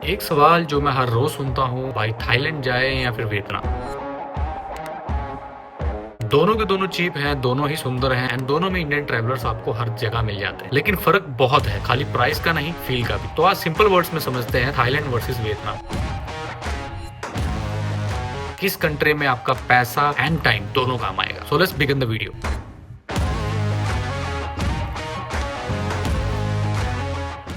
एक सवाल जो मैं हर रोज सुनता हूँ, भाई थाईलैंड जाए या फिर वियतनाम। दोनों के दोनों चीप हैं, दोनों ही सुंदर हैं एंड दोनों में इंडियन ट्रैवलर्स आपको हर जगह मिल जाते हैं। लेकिन फर्क बहुत है, खाली प्राइस का नहीं, फील का भी। तो आज सिंपल वर्ड्स में समझते हैं थाईलैंड वर्सेस वियतनाम। किस कंट्री में आपका पैसा एंड टाइम दोनों काम आएगा। So let's begin the video.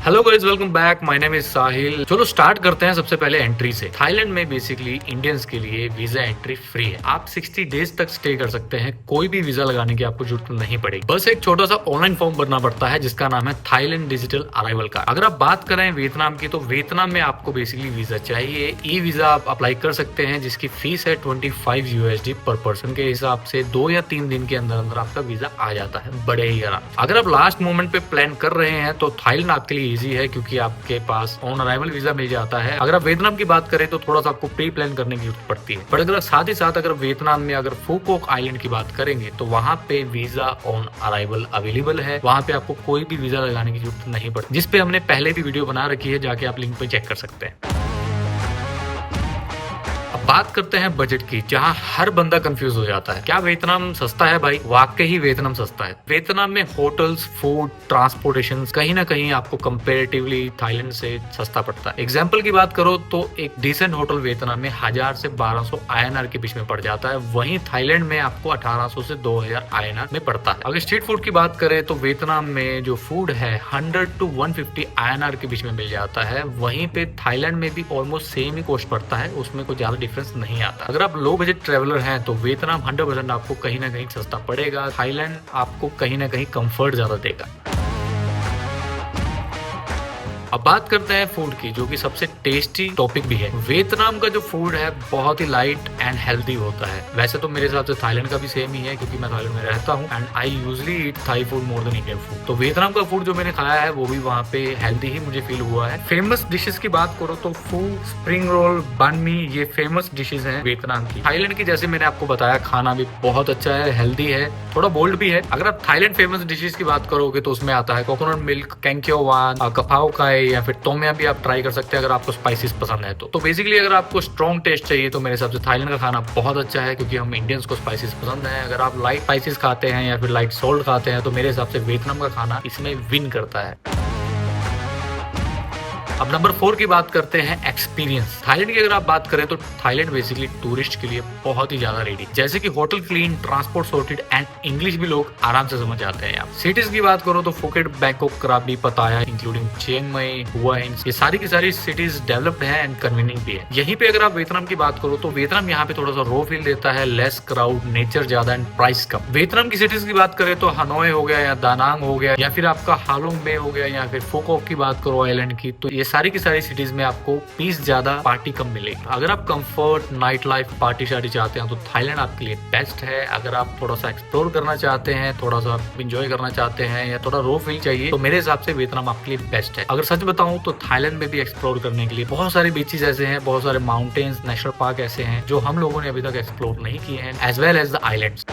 Hello guys, welcome back. My name is Sahil. चलो स्टार्ट करते हैं सबसे पहले एंट्री से। थाईलैंड में बेसिकली इंडियंस के लिए वीजा एंट्री फ्री है। आप 60 डेज तक स्टे कर सकते हैं, कोई भी वीजा लगाने की आपको जरूरत नहीं पड़ेगी। बस एक छोटा सा ऑनलाइन फॉर्म भरना पड़ता है जिसका नाम है थाईलैंड डिजिटल अराइवल कार्ड। अगर आप बात करें वियतनाम की, तो वियतनाम में आपको बेसिकली वीजा चाहिए। ई वीजा आप अप्लाई कर सकते हैं जिसकी फीस है 25 USD पर पर्सन के हिसाब से। 2 या 3 दिन के अंदर अंदर आपका वीजा आ जाता है, बड़े ही आराम। अगर आप लास्ट मोमेंट पे प्लान कर रहे हैं तो थाईलैंड आपके लिए इजी है, क्योंकि आपके पास ऑन अराइवल वीजा मिल जाता है। अगर आप वियतनाम की बात करें तो थोड़ा सा आपको प्री प्लान करने की जरूरत पड़ती है। पर अगर साथ ही साथ अगर वियतनाम में अगर फूकोक आइलैंड की बात करेंगे तो वहाँ पे वीजा ऑन अराइवल अवेलेबल है। वहाँ पे आपको कोई भी वीजा लगाने की जरूरत नहीं पड़ती, जिसपे हमने पहले भी वीडियो बना रखी है, जाके आप लिंक पे चेक कर सकते हैं। बात करते हैं बजट की, जहां हर बंदा कंफ्यूज हो जाता है। क्या वियतनाम सस्ता है? भाई वाकई ही वियतनाम सस्ता है। वियतनाम में होटल्स, फूड, ट्रांसपोर्टेशन कहीं ना कहीं आपको कंपेरेटिवली थाईलैंड से सस्ता पड़ता है। एग्जांपल की बात करो तो एक डिसेंट होटल वियतनाम में 1000 से 1200 INR के बीच में पड़ जाता है। वहीं थाईलैंड में आपको 1800 से 2000 INR में पड़ता है। अगर स्ट्रीट फूड की बात करें तो वियतनाम में जो फूड है 100 to 150 INR के बीच में मिल जाता है। वहीं पे थाईलैंड में भी ऑलमोस्ट सेम ही कॉस्ट पड़ता है, उसमें कोई ज्यादा नहीं आता। अगर आप लो बजट ट्रेवलर हैं तो वियतनाम 100% आपको कहीं ना कहीं सस्ता पड़ेगा। थाईलैंड आपको कहीं ना कहीं कंफर्ट ज्यादा देगा। अब बात करते हैं फूड की, जो कि सबसे टेस्टी टॉपिक भी है। वियतनाम का जो फूड है बहुत ही लाइट एंड हेल्दी होता है। वैसे तो मेरे हिसाब से थाईलैंड का भी सेम ही है, क्योंकि मैं थाईलैंड में रहता हूँ and I usually eat Thai food more than Indian food. तो वियतनाम का फूड जो मैंने खाया है वो भी वहाँ पे हेल्दी ही मुझे फील हुआ है। फेमस डिशेस की बात करो तो फू, स्प्रिंग रोल, बन मी, ये फेमस डिशेज हैं वियतनाम की। थाईलैंड की जैसे मैंने आपको बताया, खाना भी बहुत अच्छा है, हेल्दी है, थोड़ा बोल्ड भी है। अगर आप थाईलैंड फेमस डिशेज की बात करोगे तो उसमें आता है कोकोनट मिल्क, कैंक्यो वान, कपाओ काय या फिर टोम याम भी आप ट्राई कर सकते हैं अगर आपको स्पाइसेस पसंद है तो बेसिकली अगर आपको स्ट्रॉन्ग टेस्ट चाहिए तो मेरे हिसाब से थाईलैंड का खाना बहुत अच्छा है, क्योंकि हम इंडियंस को स्पाइसेस पसंद है। अगर आप लाइट स्पाइसेस खाते हैं या फिर लाइट सॉल्ट खाते हैं तो मेरे हिसाब से वियतनाम का खाना इसमें विन करता है। अब नंबर 4 की बात करते हैं, एक्सपीरियंस। थाईलैंड की अगर आप बात करें तो थाईलैंड बेसिकली टूरिस्ट के लिए बहुत ही ज्यादा रेडी, जैसे कि hotel clean, transport sorted and English भी लोग आराम से समझ जाते हैं। सिटीज की बात करो तो फुकेट, बैंकॉक, कराबी, पताया, इंक्लूडिंग चियांग माई, हुआ हिन, ये सारी की सारी सिटीज डेवलप्ड है एंड कन्वीनियंट भी है। यहीं पे अगर आप वियतनाम की बात करो तो वियतनाम यहाँ पे थोड़ा सा रो फील देता है, लेस क्राउड, नेचर ज्यादा एंड प्राइस कम। वियतनाम की सिटीज की बात करें तो हनोई हो गया या दानांग हो गया या फिर आपका हालोंग बे हो गया या फिर फुकोक की बात करो आइलैंड की, तो ये सारी की सारी सिटीज में आपको पीस ज्यादा, पार्टी कम मिलेगी। अगर आप कंफर्ट, नाइट लाइफ, पार्टी शार्टी चाहते हैं तो थाईलैंड आपके लिए बेस्ट है। अगर आप थोड़ा सा एक्सप्लोर करना चाहते हैं, थोड़ा सा एंजॉय करना चाहते हैं या थोड़ा रो फील चाहिए तो मेरे हिसाब से वियतनाम आपके लिए बेस्ट है। अगर सच बताऊं तो थाईलैंड में भी एक्सप्लोर करने के लिए बहुत सारे बीचेस ऐसे हैं, बहुत सारे माउंटेन्स, नेशनल पार्क ऐसे हैं जो हम लोगों ने अभी तक एक्सप्लोर नहीं किए हैं, as well as the islands.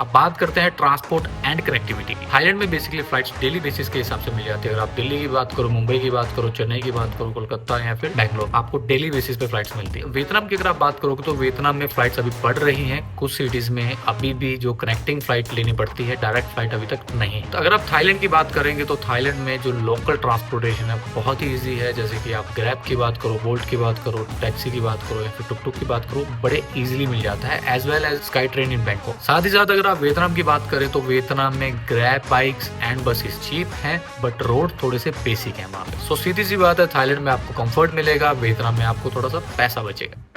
अब बात करते हैं ट्रांसपोर्ट एंड कनेक्टिविटी की। थाईलैंड में बेसिकली फ्लाइट्स डेली बेसिस के हिसाब से मिल जाती है। अगर आप दिल्ली की बात करो, मुंबई की बात करो, चेन्नई की बात करो, कोलकाता या फिर बैंगलोर, आपको डेली बेसिस पे फ्लाइट्स मिलती है। वियतनाम की अगर आप बात करोगे तो वियतनाम में फ्लाइट्स अभी बढ़ रही हैं। कुछ सिटीज में अभी भी जो कनेक्टिंग फ्लाइट लेनी पड़ती है, डायरेक्ट फ्लाइट अभी तक नहीं। तो अगर आप थाईलैंड की बात करेंगे तो थाईलैंड में जो लोकल ट्रांसपोर्टेशन है बहुत ही ईजी है। जैसे कि आप ग्रैब की बात करो, बोल्ट की बात करो, टैक्सी की बात करो या फिर टुक टुक की बात करो, बड़े इजिली मिल जाता है, as well as sky train in Bangkok. साथ ही साथ अगर आप वियतनाम की बात करें तो वियतनाम में Grab bikes and buses cheap हैं, बट रोड थोड़े से बेसिक हैं वहां पे। सो सीधी सी बात है, थाईलैंड में आपको कंफर्ट मिलेगा, वियतनाम में आपको थोड़ा सा पैसा बचेगा।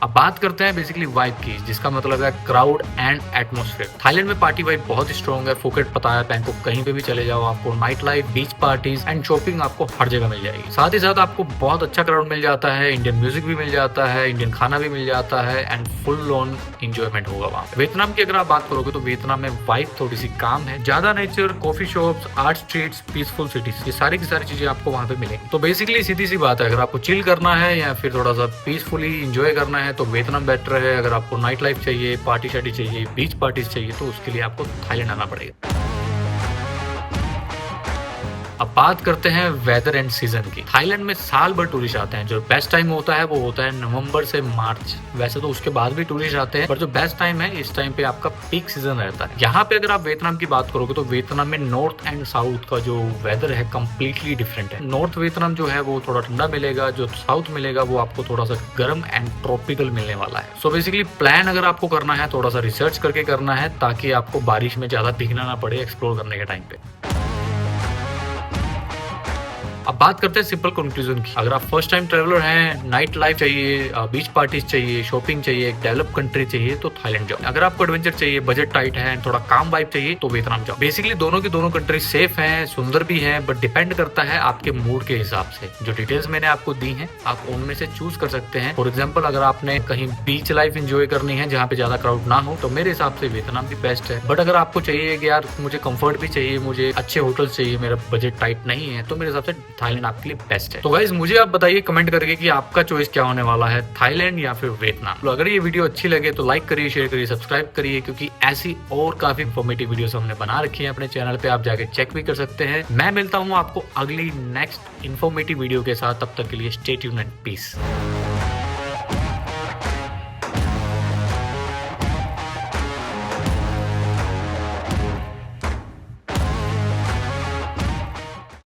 अब बात करते हैं बेसिकली वाइब की, जिसका मतलब है क्राउड एंड एटमॉस्फेयर। थाईलैंड में पार्टी वाइब बहुत स्ट्रॉन्ग है। फुकेट, पताया, बैंकॉक कहीं पे भी चले जाओ, आपको night life, beach parties and shopping आपको हर जगह मिल जाएगी। साथ ही साथ आपको बहुत अच्छा क्राउड मिल जाता है, इंडियन म्यूजिक भी मिल जाता है, इंडियन खाना भी मिल जाता है एंड फुल ऑन इंजॉयमेंट होगा वहाँ। वियतनाम की अगर आप बात करोगे तो वियतनाम में वाइब थोड़ी सी काम है, ज्यादा nature, coffee shops, art streets, peaceful cities, ये सारी की सारी चीजें आपको वहाँ पे मिलेंगी। तो बेसिकली सीधी सी बात है, अगर आपको चिल करना है या फिर थोड़ा सा पीसफुली इंजॉय करना है तो वियतनाम बेटर है। अगर आपको नाइट लाइफ चाहिए, पार्टी शार्टी चाहिए, बीच पार्टीज चाहिए तो उसके लिए आपको थाईलैंड आना पड़ेगा। अब बात करते हैं वेदर एंड सीजन की। थाईलैंड में साल भर टूरिस्ट आते हैं। जो बेस्ट टाइम होता है वो होता है नवंबर से मार्च। वैसे तो उसके बाद भी टूरिस्ट आते हैं, पर जो बेस्ट टाइम है इस टाइम पे आपका पीक सीजन रहता है। यहाँ पे अगर आप वियतनाम की बात करोगे तो वियतनाम में नॉर्थ एंड साउथ का जो वेदर है कम्प्लीटली डिफरेंट है। नॉर्थ वियतनाम जो है वो थोड़ा ठंडा मिलेगा, जो साउथ मिलेगा वो आपको थोड़ा सा गर्म एंड ट्रॉपिकल मिलने वाला है। सो बेसिकली प्लान अगर आपको करना है थोड़ा सा रिसर्च करके करना है, ताकि आपको बारिश में ज्यादा भीगना ना पड़े एक्सप्लोर करने के टाइम पे। अब बात करते हैं सिंपल कंक्लूजन की। अगर आप फर्स्ट टाइम ट्रेवलर हैं, नाइट लाइफ चाहिए, बीच पार्टीज चाहिए, शॉपिंग चाहिए, एक डेवलप कंट्री चाहिए तो थाईलैंड जाओ। अगर आपको एडवेंचर चाहिए, बजट टाइट है, थोड़ा काम वाइब चाहिए तो वियतनाम जाओ। बेसिकली दोनों की दोनों कंट्री सेफ हैं, सुंदर भी हैं, बट डिपेंड करता है आपके मूड के हिसाब से। जो डिटेल्स मैंने आपको दी हैं आप उनमें से चूज कर सकते हैं। फॉर एग्जाम्पल अगर आपने कहीं बीच लाइफ एंजॉय करनी है जहाँ पे ज्यादा क्राउड ना हो तो मेरे हिसाब से वियतनाम भी बेस्ट है। बट अगर आपको चाहिए कि यार मुझे कंफर्ट भी चाहिए, मुझे अच्छे होटल्स चाहिए, मेरा बजट टाइट नहीं है, तो मेरे हिसाब से थाईलैंड आपके लिए बेस्ट है। तो गाइस मुझे आप बताइए कमेंट करके कि आपका चॉइस क्या होने वाला है, थाईलैंड या फिर वियतनाम। तो अगर ये वीडियो अच्छी लगे तो लाइक करिए, शेयर करिए, सब्सक्राइब करिए, क्योंकि ऐसी और काफी इन्फॉर्मेटिव वीडियोस हमने बना रखी है अपने चैनल पे, आप जाके चेक भी कर सकते हैं। मैं मिलता हूँ आपको अगली नेक्स्ट इन्फॉर्मेटिव वीडियो के साथ, तब तक के लिए स्टे ट्यून्ड एंड पीस।